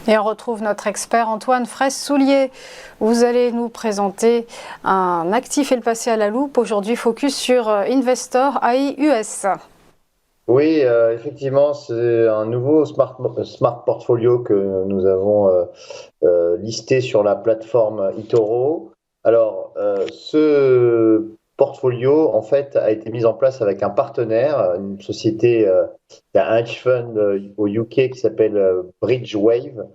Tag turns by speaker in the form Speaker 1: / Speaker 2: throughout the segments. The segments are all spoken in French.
Speaker 1: Et on retrouve notre expert Antoine Fraisse-Soulier. Vous allez nous présenter un actif et le passer à la loupe. Aujourd'hui, focus sur Investor AI US.
Speaker 2: Oui, effectivement, c'est un nouveau smart portfolio que nous avons listé sur la plateforme eToro. Alors, ce portfolio, en fait, a été mis en place avec un partenaire, une société, un hedge fund au UK qui s'appelle Bridgewave.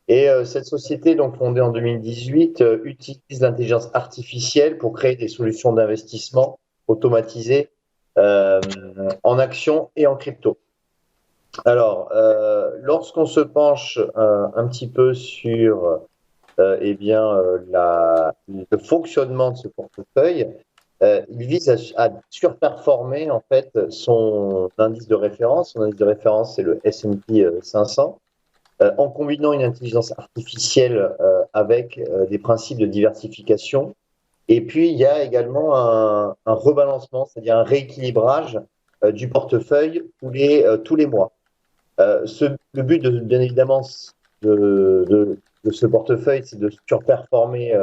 Speaker 2: Et cette société, donc fondée en 2018, utilise l'intelligence artificielle pour créer des solutions d'investissement automatisées euh, en actions et en crypto. Alors, lorsqu'on se penche un petit peu sur le fonctionnement de ce portefeuille, il vise à surperformer en fait son indice de référence. Son indice de référence, c'est le S&P 500, en combinant une intelligence artificielle avec des principes de diversification. Et puis, il y a également un rebalancement, c'est-à-dire un rééquilibrage du portefeuille tous les mois. Le but, bien évidemment, de ce portefeuille, c'est de surperformer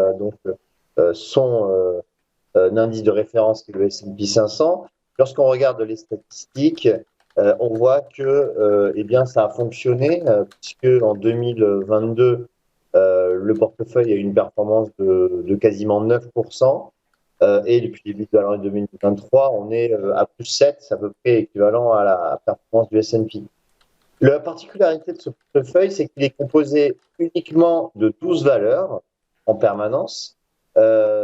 Speaker 2: son indice de référence, qui est le S&P 500. Lorsqu'on regarde les statistiques, on voit que eh bien, ça a fonctionné, puisque en 2022, le portefeuille a eu une performance de quasiment 9%. Et depuis le début de l'année 2023, on est à plus 7, c'est à peu près équivalent à la performance du S&P. La particularité de ce portefeuille, c'est qu'il est composé uniquement de 12 valeurs en permanence.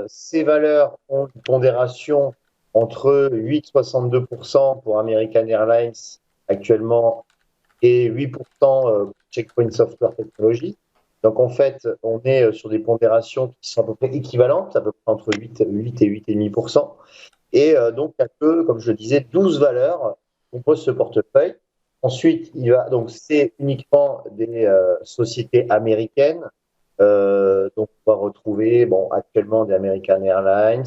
Speaker 2: Ces valeurs ont une pondération entre 8,62% pour American Airlines actuellement et 8% pour Checkpoint Software Technologies. Donc en fait, on est sur des pondérations qui sont à peu près équivalentes, à peu près entre 8 et 8,5%. Et donc, il y a que, comme je le disais, 12 valeurs qui composent ce portefeuille. Ensuite, donc c'est uniquement des sociétés américaines. Donc, on va retrouver actuellement des American Airlines,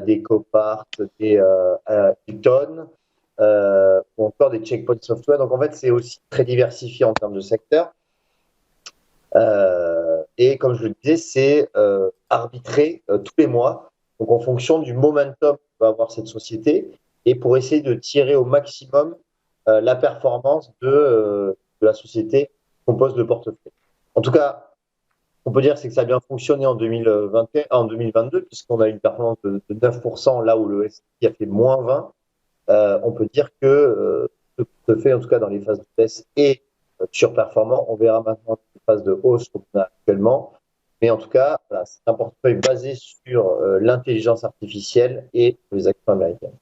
Speaker 2: des Copart, des Hilton, ou encore des Checkpoint Software. Donc, en fait, c'est aussi très diversifié en termes de secteur. Et comme je le disais, c'est arbitré tous les mois, donc en fonction du momentum que va avoir cette société, et pour essayer de tirer au maximum la performance de la société qui compose le portefeuille. En tout cas, on peut dire c'est que ça a bien fonctionné en 2021, en 2022, puisqu'on a une performance de 9%, là où le S&P a fait moins 20. On peut dire que ce portefeuille, en tout cas dans les phases de baisse, est surperformant. On verra maintenant les phases de hausse qu'on a actuellement. Mais en tout cas, voilà, c'est un portefeuille basé sur l'intelligence artificielle et les actions américaines.